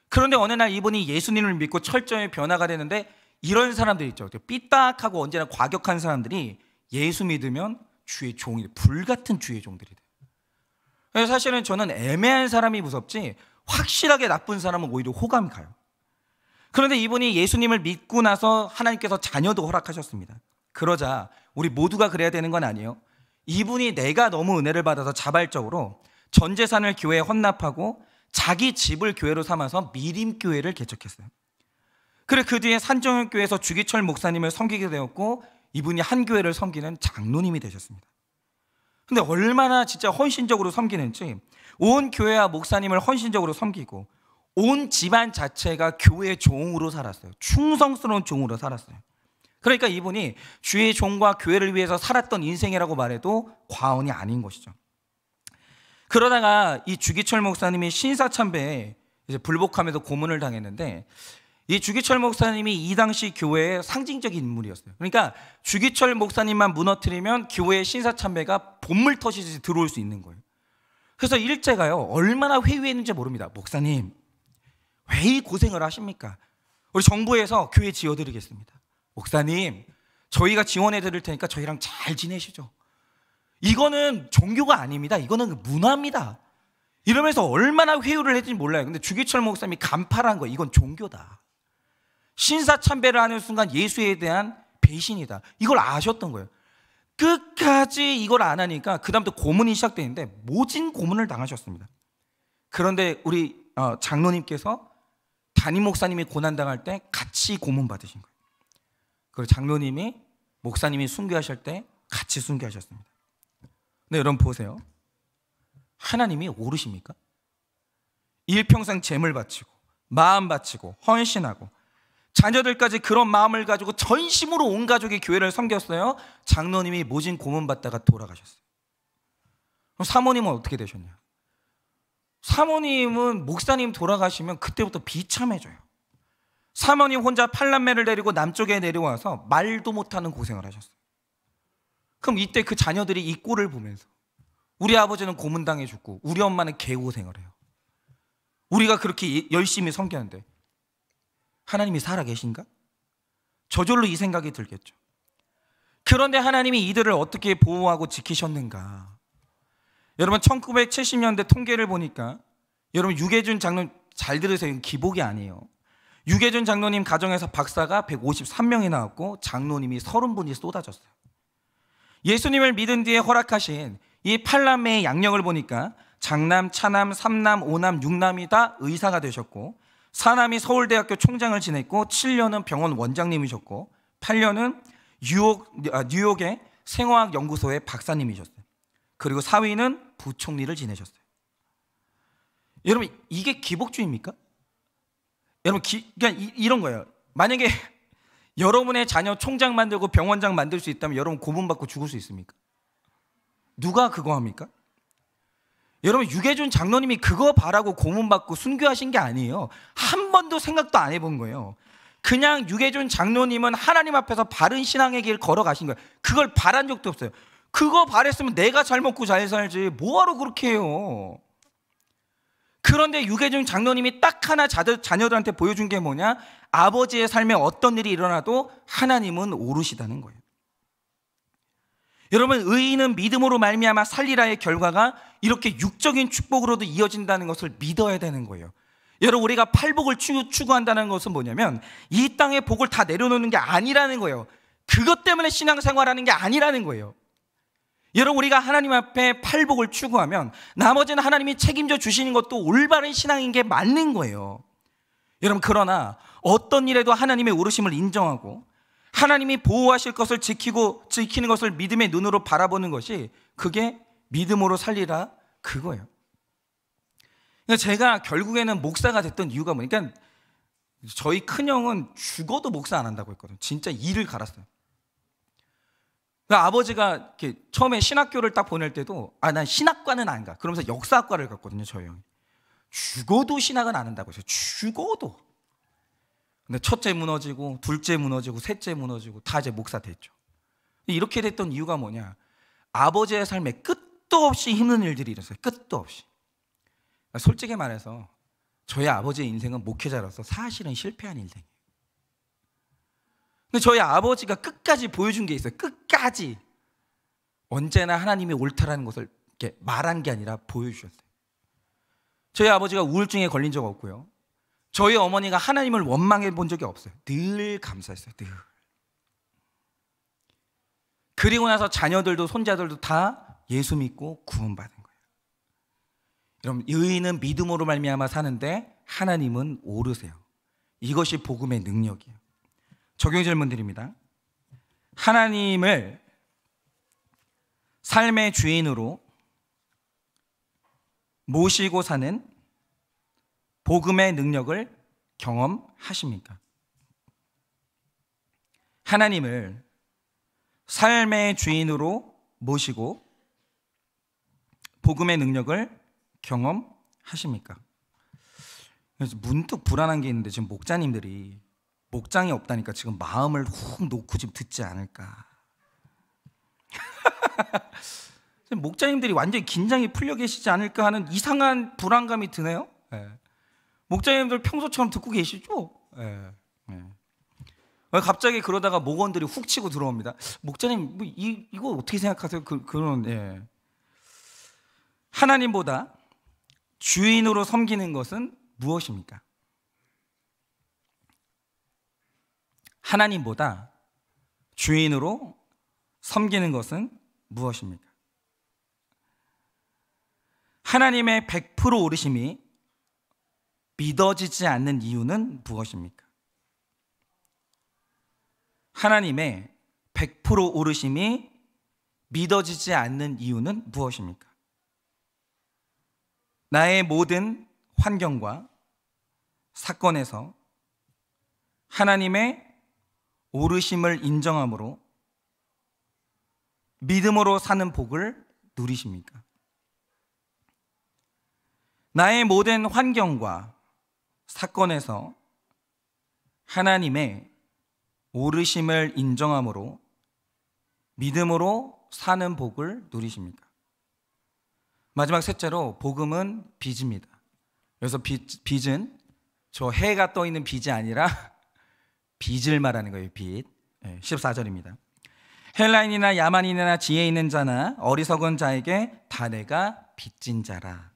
그런데 어느 날 이분이 예수님을 믿고 철저히 변화가 되는데, 이런 사람들 있죠. 삐딱하고 언제나 과격한 사람들이 예수 믿으면 주의 종이 돼. 불같은 주의 종들이 돼요. 그래서 사실은 저는 애매한 사람이 무섭지, 확실하게 나쁜 사람은 오히려 호감이 가요. 그런데 이분이 예수님을 믿고 나서 하나님께서 자녀도 허락하셨습니다. 그러자 우리 모두가 그래야 되는 건 아니에요. 이분이 내가 너무 은혜를 받아서 자발적으로 전 재산을 교회에 헌납하고 자기 집을 교회로 삼아서 미림교회를 개척했어요. 그리고 그 뒤에 산정교회에서 주기철 목사님을 섬기게 되었고, 이분이 한 교회를 섬기는 장로님이 되셨습니다. 근데 얼마나 진짜 헌신적으로 섬기는지, 온 교회와 목사님을 헌신적으로 섬기고 온 집안 자체가 교회의 종으로 살았어요. 충성스러운 종으로 살았어요. 그러니까 이분이 주의 종과 교회를 위해서 살았던 인생이라고 말해도 과언이 아닌 것이죠. 그러다가 이 주기철 목사님이 신사참배에 이제 불복하면서 고문을 당했는데, 이 주기철 목사님이 이 당시 교회의 상징적인 인물이었어요. 그러니까 주기철 목사님만 무너뜨리면 교회의 신사참배가 본물 터지듯이 들어올 수 있는 거예요. 그래서 일제가요, 얼마나 회유했는지 모릅니다. 목사님, 왜 이 고생을 하십니까? 우리 정부에서 교회 지어드리겠습니다. 목사님, 저희가 지원해 드릴 테니까 저희랑 잘 지내시죠. 이거는 종교가 아닙니다. 이거는 문화입니다. 이러면서 얼마나 회유를 했는지 몰라요. 근데 주기철 목사님이 간파한 거예요. 이건 종교다. 신사참배를 하는 순간 예수에 대한 배신이다. 이걸 아셨던 거예요. 끝까지 이걸 안 하니까 그 다음부터 고문이 시작되는데 모진 고문을 당하셨습니다. 그런데 우리 장로님께서 담임 목사님이 고난당할 때 같이 고문 받으신 거예요. 그리고 장로님이 목사님이 순교하실 때 같이 순교하셨습니다. 근데 여러분 보세요. 하나님이 오르십니까? 일평생 재물 바치고 마음 바치고 헌신하고 자녀들까지 그런 마음을 가지고 전심으로 온 가족이 교회를 섬겼어요. 장로님이 모진 고문 받다가 돌아가셨어요. 그럼 사모님은 어떻게 되셨냐? 사모님은 목사님 돌아가시면 그때부터 비참해져요. 사모님 혼자 팔남매를 데리고 남쪽에 내려와서 말도 못하는 고생을 하셨어요. 그럼 이때 그 자녀들이 이 꼴을 보면서 우리 아버지는 고문당해 죽고 우리 엄마는 개고생을 해요. 우리가 그렇게 열심히 섬기는데 하나님이 살아계신가? 저절로 이 생각이 들겠죠. 그런데 하나님이 이들을 어떻게 보호하고 지키셨는가? 여러분 1970년대 통계를 보니까 여러분 유계준 장로님 잘 들으세요. 이건 기복이 아니에요. 유계준 장로님 가정에서 박사가 153명이 나왔고 장로님이 30분이 쏟아졌어요. 예수님을 믿은 뒤에 허락하신 이 8남매의 양력을 보니까 장남, 차남, 삼남, 오남, 육남이 다 의사가 되셨고 사남이 서울대학교 총장을 지냈고 7년은 병원 원장님이셨고 8년은 뉴욕의 생화학연구소의 박사님이셨어요. 그리고 사위는 부총리를 지내셨어요. 여러분 이게 기복주의입니까? 여러분 그러니까 이런 거예요. 만약에 여러분의 자녀 총장 만들고 병원장 만들 수 있다면 여러분 고문받고 죽을 수 있습니까? 누가 그거 합니까? 여러분 유계준 장로님이 그거 바라고 고문받고 순교하신 게 아니에요. 한 번도 생각도 안 해본 거예요. 그냥 유계준 장로님은 하나님 앞에서 바른 신앙의 길 걸어가신 거예요. 그걸 바란 적도 없어요. 그거 바랬으면 내가 잘 먹고 잘 살지 뭐하러 그렇게 해요. 그런데 유계준 장로님이 딱 하나 자녀들한테 보여준 게 뭐냐? 아버지의 삶에 어떤 일이 일어나도 하나님은 오르시다는 거예요. 여러분 의인은 믿음으로 말미암아 살리라의 결과가 이렇게 육적인 축복으로도 이어진다는 것을 믿어야 되는 거예요. 여러분 우리가 팔복을 추구한다는 것은 뭐냐면 이 땅의 복을 다 내려놓는 게 아니라는 거예요. 그것 때문에 신앙생활하는 게 아니라는 거예요. 여러분 우리가 하나님 앞에 팔복을 추구하면 나머지는 하나님이 책임져 주시는 것도 올바른 신앙인 게 맞는 거예요. 여러분 그러나 어떤 일에도 하나님의 오르심을 인정하고 하나님이 보호하실 것을 지키는 것을 믿음의 눈으로 바라보는 것이 그게 믿음으로 살리라 그거예요. 그러니까 제가 결국에는 목사가 됐던 이유가 뭐냐면 저희 큰형은 죽어도 목사 안 한다고 했거든요. 진짜 이를 갈았어요. 그러니까 아버지가 이렇게 처음에 신학교를 딱 보낼 때도 난 신학과는 안 가. 그러면서 역사학과를 갔거든요. 저희 형이. 죽어도 신학은 안 한다고 했어요. 죽어도. 근데 첫째 무너지고 둘째 무너지고 셋째 무너지고 다 이제 목사 됐죠. 이렇게 됐던 이유가 뭐냐? 아버지의 삶에 끝도 없이 힘든 일들이 일어났어요. 끝도 없이. 솔직히 말해서 저희 아버지의 인생은 목회자로서 사실은 실패한 인생이에요. 근데 저희 아버지가 끝까지 보여준 게 있어요. 끝까지. 언제나 하나님이 옳다라는 것을 이렇게 말한 게 아니라 보여주셨어요. 저희 아버지가 우울증에 걸린 적 없고요. 저희 어머니가 하나님을 원망해 본 적이 없어요. 늘 감사했어요. 늘. 그리고 나서 자녀들도 손자들도 다 예수 믿고 구원받은 거예요. 여러분 의인은 믿음으로 말미암아 사는데 하나님은 오르세요. 이것이 복음의 능력이에요. 적용 질문 드립니다. 하나님을 삶의 주인으로 모시고 사는 복음의 능력을 경험하십니까? 하나님을 삶의 주인으로 모시고 복음의 능력을 경험하십니까? 그래서 문득 불안한 게 있는데 지금 목자님들이 목장이 없다니까 지금 마음을 훅 놓고 지금 듣지 않을까. 목자님들이 완전히 긴장이 풀려 계시지 않을까 하는 이상한 불안감이 드네요. 네. 목자님들 평소처럼 듣고 계시죠? 네. 네. 갑자기 그러다가 목원들이 훅 치고 들어옵니다. 목자님 뭐 이거 어떻게 생각하세요? 그런 예. 하나님보다 주인으로 섬기는 것은 무엇입니까? 하나님보다 주인으로 섬기는 것은 무엇입니까? 하나님의 100% 오르심이 믿어지지 않는 이유는 무엇입니까? 하나님의 100% 오르심이 믿어지지 않는 이유는 무엇입니까? 나의 모든 환경과 사건에서 하나님의 오르심을 인정함으로 믿음으로 사는 복을 누리십니까? 나의 모든 환경과 사건에서 하나님의 오르심을 인정함으로 믿음으로 사는 복을 누리십니까? 마지막 셋째로 복음은 빚입니다. 그래서 빚은 저 해가 떠 있는 빚이 아니라 빚을 말하는 거예요. 빚. 14절입니다. 헬라인이나 야만인이나 지혜 있는 자나 어리석은 자에게 다 내가 빚진 자라.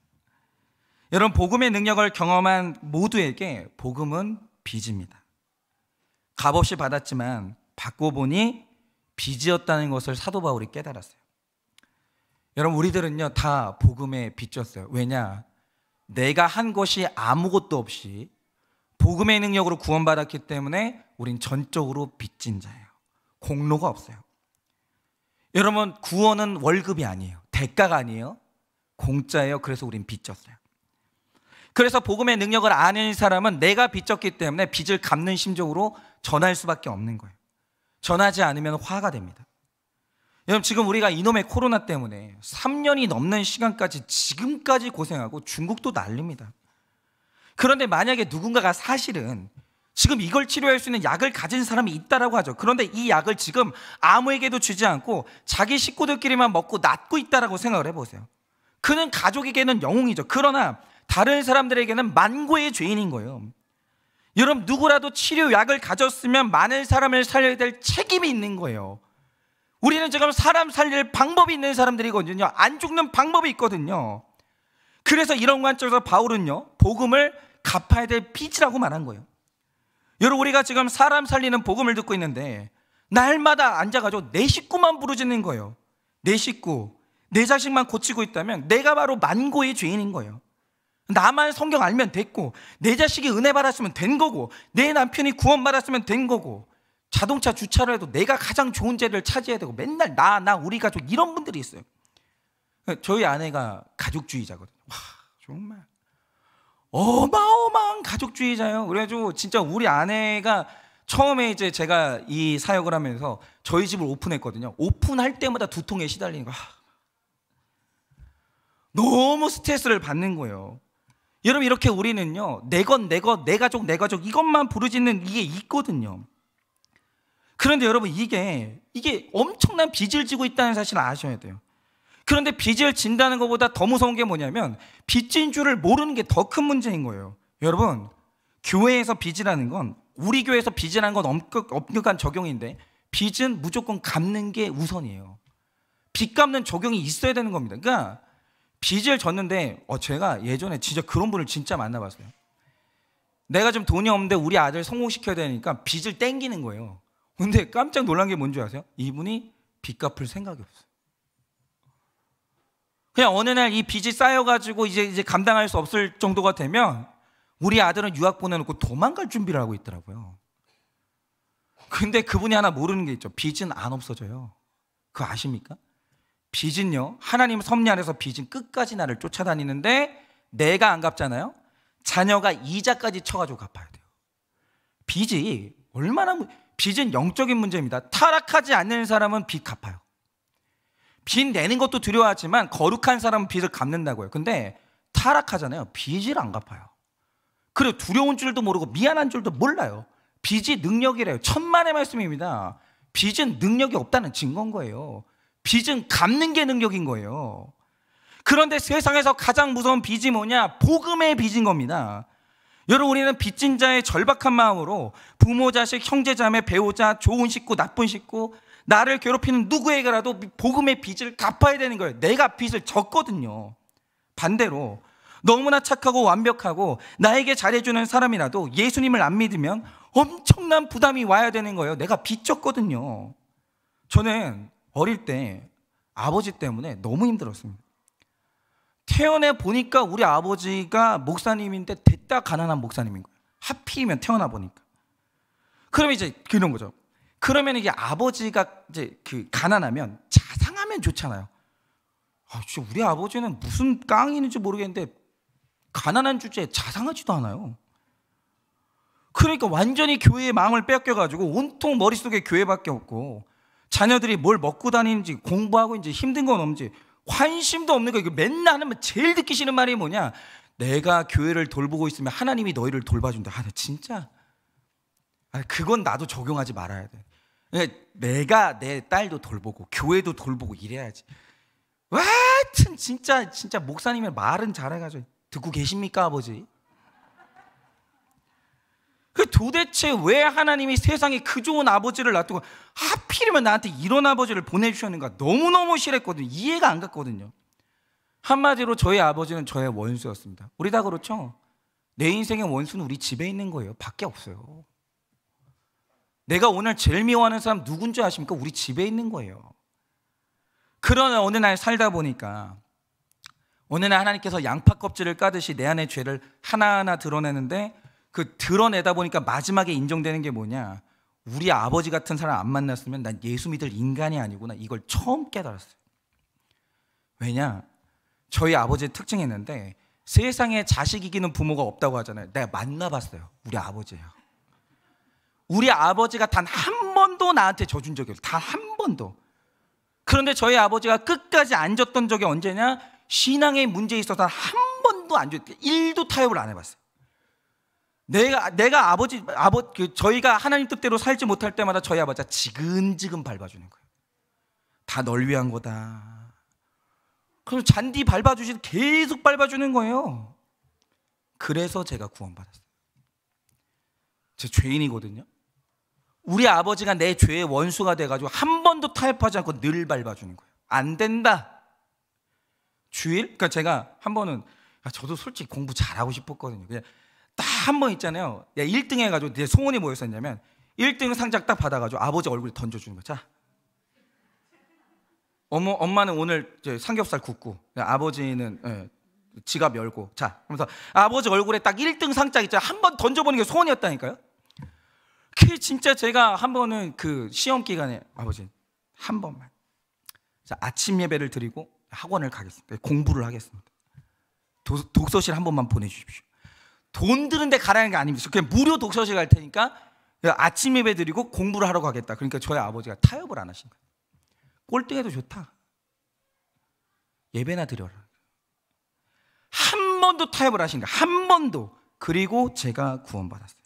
여러분, 복음의 능력을 경험한 모두에게 복음은 빚입니다. 값없이 받았지만 받고 보니 빚이었다는 것을 사도 바울이 깨달았어요. 여러분, 우리들은요 다 복음에 빚졌어요. 왜냐? 내가 한 것이 아무것도 없이 복음의 능력으로 구원받았기 때문에 우린 전적으로 빚진 자예요. 공로가 없어요. 여러분, 구원은 월급이 아니에요. 대가가 아니에요. 공짜예요. 그래서 우린 빚졌어요. 그래서 복음의 능력을 아는 사람은 내가 빚졌기 때문에 빚을 갚는 심정으로 전할 수밖에 없는 거예요. 전하지 않으면 화가 됩니다. 여러분, 지금 우리가 이놈의 코로나 때문에 3년이 넘는 시간까지 지금까지 고생하고 중국도 난립니다. 그런데 만약에 누군가가 사실은 지금 이걸 치료할 수 있는 약을 가진 사람이 있다라고 하죠. 그런데 이 약을 지금 아무에게도 주지 않고 자기 식구들끼리만 먹고 낫고 있다라고 생각을 해보세요. 그는 가족에게는 영웅이죠. 그러나 다른 사람들에게는 만고의 죄인인 거예요. 여러분, 누구라도 치료약을 가졌으면 많은 사람을 살려야 될 책임이 있는 거예요. 우리는 지금 사람 살릴 방법이 있는 사람들이거든요. 안 죽는 방법이 있거든요. 그래서 이런 관점에서 바울은요 복음을 갚아야 될 빚이라고 말한 거예요. 여러분, 우리가 지금 사람 살리는 복음을 듣고 있는데 날마다 앉아가지고 내 식구만 부르짖는 거예요. 내 식구, 내 자식만 고치고 있다면 내가 바로 만고의 죄인인 거예요. 나만 성경 알면 됐고, 내 자식이 은혜 받았으면 된 거고, 내 남편이 구원 받았으면 된 거고, 자동차 주차를 해도 내가 가장 좋은 자리를 차지해야 되고, 맨날 나 우리 가족 이런 분들이 있어요. 저희 아내가 가족주의자거든요. 와, 정말 어마어마한 가족주의자예요. 그래가지고 진짜 우리 아내가 처음에 이제 제가 이 사역을 하면서 저희 집을 오픈했거든요. 오픈할 때마다 두통에 시달리는 거. 너무 스트레스를 받는 거예요. 여러분, 이렇게 우리는요 내 가족 이것만 부르짖는 이게 있거든요. 그런데 여러분, 이게 엄청난 빚을 지고 있다는 사실을 아셔야 돼요. 그런데 빚을 진다는 것보다 더 무서운 게 뭐냐면 빚진 줄을 모르는 게 더 큰 문제인 거예요. 여러분, 교회에서 빚이라는 건, 우리 교회에서 빚이라는 건 엄격한 적용인데 빚은 무조건 갚는 게 우선이에요. 빚 갚는 적용이 있어야 되는 겁니다. 그러니까 빚을 졌는데 제가 예전에 진짜 그런 분을 진짜 만나봤어요. 내가 좀 돈이 없는데 우리 아들 성공시켜야 되니까 빚을 땡기는 거예요. 근데 깜짝 놀란 게 뭔지 아세요? 이분이 빚 갚을 생각이 없어요. 그냥 어느 날 이 빚이 쌓여가지고 이제 감당할 수 없을 정도가 되면 우리 아들은 유학 보내놓고 도망갈 준비를 하고 있더라고요. 근데 그분이 하나 모르는 게 있죠. 빚은 안 없어져요. 그거 아십니까? 빚은요, 하나님 섭리 안에서 빚은 끝까지 나를 쫓아다니는데 내가 안 갚잖아요. 자녀가 이자까지 쳐가지고 갚아야 돼요. 빚은 영적인 문제입니다. 타락하지 않는 사람은 빚 갚아요. 빚 내는 것도 두려워하지만 거룩한 사람은 빚을 갚는다고요. 근데 타락하잖아요. 빚을 안 갚아요. 그리고 두려운 줄도 모르고 미안한 줄도 몰라요. 빚이 능력이래요. 천만의 말씀입니다. 빚은 능력이 없다는 증거인 거예요. 빚은 갚는 게 능력인 거예요. 그런데 세상에서 가장 무서운 빚이 뭐냐? 복음의 빚인 겁니다. 여러분, 우리는 빚진 자의 절박한 마음으로 부모, 자식, 형제, 자매, 배우자, 좋은 식구, 나쁜 식구, 나를 괴롭히는 누구에게라도 복음의 빚을 갚아야 되는 거예요. 내가 빚을 졌거든요. 반대로 너무나 착하고 완벽하고 나에게 잘해주는 사람이라도 예수님을 안 믿으면 엄청난 부담이 와야 되는 거예요. 내가 빚 졌거든요. 저는 어릴 때 아버지 때문에 너무 힘들었습니다. 태어나 보니까 우리 아버지가 목사님인데 됐다 가난한 목사님인 거예요. 하필이면 태어나 보니까. 그럼 이제 그런 거죠. 그러면 이게 아버지가 이제 그 가난하면 자상하면 좋잖아요. 아, 진짜 우리 아버지는 무슨 깡이 있는지 모르겠는데 가난한 주제에 자상하지도 않아요. 그러니까 완전히 교회의 마음을 뺏겨가지고 온통 머릿속에 교회밖에 없고, 자녀들이 뭘 먹고 다니는지, 공부하고 이제 힘든 건 없는지 관심도 없는 거예요. 맨날 하면 제일 듣기 싫은 말이 뭐냐? 내가 교회를 돌보고 있으면 하나님이 너희를 돌봐준다. 아, 진짜. 그건 나도 적용하지 말아야 돼. 내가 내 딸도 돌보고 교회도 돌보고 이래야지. 하여튼 진짜 목사님의 말은 잘해가지고 듣고 계십니까, 아버지? 도대체 왜 하나님이 세상에 그 좋은 아버지를 놔두고 하필이면 나한테 이런 아버지를 보내주셨는가 너무너무 싫었거든요. 이해가 안 갔거든요. 한마디로 저희 아버지는 저의 원수였습니다. 우리 다 그렇죠? 내 인생의 원수는 우리 집에 있는 거예요. 밖에 없어요. 내가 오늘 제일 미워하는 사람 누군지 아십니까? 우리 집에 있는 거예요. 그러나 어느 날 살다 보니까 어느 날 하나님께서 양파 껍질을 까듯이 내 안의 죄를 하나하나 드러내는데, 그 드러내다 보니까 마지막에 인정되는 게 뭐냐? 우리 아버지 같은 사람 안 만났으면 난 예수 믿을 인간이 아니구나. 이걸 처음 깨달았어요. 왜냐? 저희 아버지의 특징이 있는데, 세상에 자식 이기는 부모가 없다고 하잖아요. 내가 만나봤어요. 우리 아버지예요. 우리 아버지가 단 한 번도 나한테 져준 적이 없어요. 단 한 번도. 그런데 저희 아버지가 끝까지 안 졌던 적이 언제냐? 신앙의 문제에 있어서 한 번도 안 졌어요. 1도 타협을 안 해봤어요. 내가 저희가 하나님 뜻대로 살지 못할 때마다 저희 아버지가 지근지근 밟아주는 거예요. 다 널 위한 거다. 그럼 잔디 밟아주시 계속 밟아주는 거예요. 그래서 제가 구원받았어요. 제 죄인이거든요. 우리 아버지가 내 죄의 원수가 돼가지고 한 번도 타협하지 않고 늘 밟아주는 거예요. 안 된다. 주일? 그러니까 제가 한 번은, 저도 솔직히 공부 잘하고 싶었거든요. 그냥 딱 한 번 있잖아요. 1등 해가지고 내 소원이 뭐였었냐면 1등 상장 딱 받아가지고 아버지 얼굴에 던져주는 거야. 자, 엄마는 오늘 삼겹살 굽고 아버지는 지갑 열고, 자, 그러면서 아버지 얼굴에 딱 1등 상장 있잖아요. 한 번 던져보는 게 소원이었다니까요. 그게 진짜 제가 한 번은 그 시험 기간에 아버지 한 번만, 자, 아침 예배를 드리고 학원을 가겠습니다. 공부를 하겠습니다. 독서실 한 번만 보내주십시오. 돈 드는데 가라는 게 아닙니다. 그냥 무료 독서실 갈 테니까 아침 예배 드리고 공부를 하러 가겠다. 그러니까 저희 아버지가 타협을 안 하신 거예요. 꼴등해도 좋다. 예배나 드려라. 한 번도 타협을 하신 거예요. 한 번도. 그리고 제가 구원받았어요.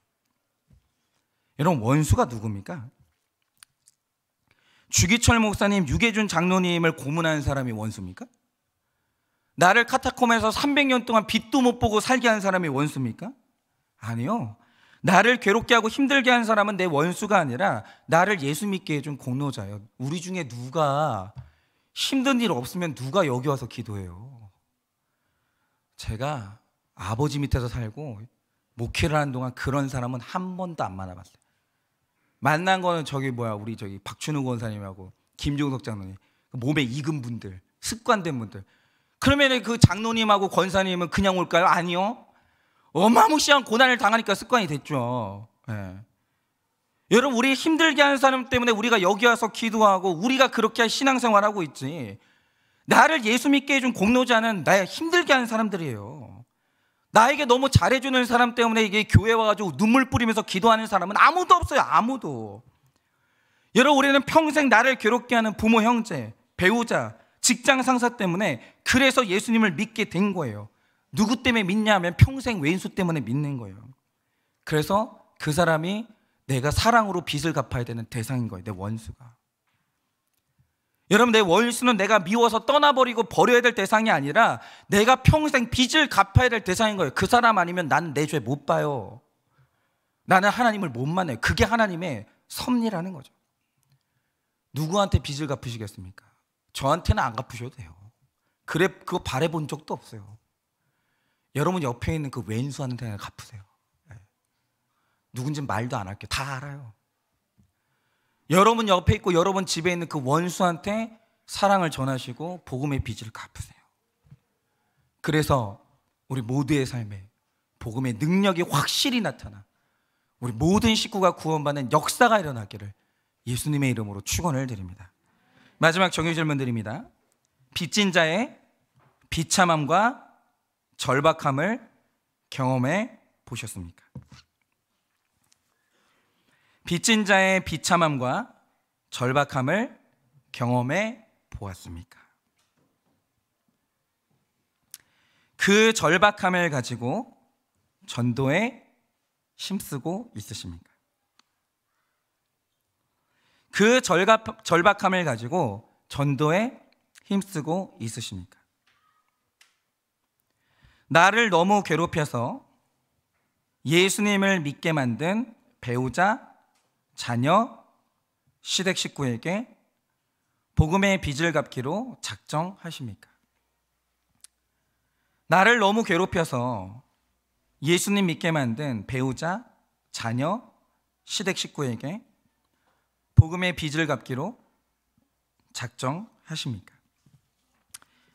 여러분, 원수가 누굽니까? 주기철 목사님, 유계준 장로님을 고문한 사람이 원수입니까? 나를 카타콤에서 300년 동안 빛도 못 보고 살게 한 사람이 원수입니까? 아니요. 나를 괴롭게 하고 힘들게 한 사람은 내 원수가 아니라 나를 예수 믿게 해준 공로자예요. 우리 중에 누가 힘든 일 없으면 누가 여기 와서 기도해요? 제가 아버지 밑에서 살고 목회를 하는 동안 그런 사람은 한 번도 안 만나봤어요. 만난 거는 우리 박춘우 권사님하고 김종석 장로님, 몸에 익은 분들, 습관된 분들. 그러면 그 장로님하고 권사님은 그냥 올까요? 아니요. 어마무시한 고난을 당하니까 습관이 됐죠. 네. 여러분, 우리 힘들게 하는 사람 때문에 우리가 여기 와서 기도하고 우리가 그렇게 신앙생활하고 있지, 나를 예수 믿게 해준 공로자는 나의 힘들게 하는 사람들이에요. 나에게 너무 잘해주는 사람 때문에 이게 교회 와가지고 눈물 뿌리면서 기도하는 사람은 아무도 없어요. 아무도. 여러분, 우리는 평생 나를 괴롭게 하는 부모, 형제, 배우자, 직장 상사 때문에 그래서 예수님을 믿게 된 거예요. 누구 때문에 믿냐 하면 평생 왼수 때문에 믿는 거예요. 그래서 그 사람이 내가 사랑으로 빚을 갚아야 되는 대상인 거예요. 내 원수가. 여러분, 내 원수는 내가 미워서 떠나버리고 버려야 될 대상이 아니라 내가 평생 빚을 갚아야 될 대상인 거예요. 그 사람 아니면 나는 내 죄 못 봐요. 나는 하나님을 못 만나요. 그게 하나님의 섭리라는 거죠. 누구한테 빚을 갚으시겠습니까? 저한테는 안 갚으셔도 돼요. 그거 바라본 적도 없어요. 여러분 옆에 있는 그 왼수한테는 갚으세요. 누군지 말도 안 할게요. 다 알아요. 여러분 옆에 있고 여러분 집에 있는 그 원수한테 사랑을 전하시고 복음의 빚을 갚으세요. 그래서 우리 모두의 삶에 복음의 능력이 확실히 나타나 우리 모든 식구가 구원받는 역사가 일어나기를 예수님의 이름으로 축원을 드립니다. 마지막 정의 질문 드립니다. 빚진 자의 비참함과 절박함을 경험해 보셨습니까? 빚진 자의 비참함과 절박함을 경험해 보았습니까? 그 절박함을 가지고 전도에 힘쓰고 있으십니까? 그 절박함을 가지고 전도에 힘쓰고 있으십니까? 나를 너무 괴롭혀서 예수님을 믿게 만든 배우자, 자녀, 시댁 식구에게 복음의 빚을 갚기로 작정하십니까? 나를 너무 괴롭혀서 예수님 믿게 만든 배우자, 자녀, 시댁 식구에게 복음의 빚을 갚기로 작정하십니까?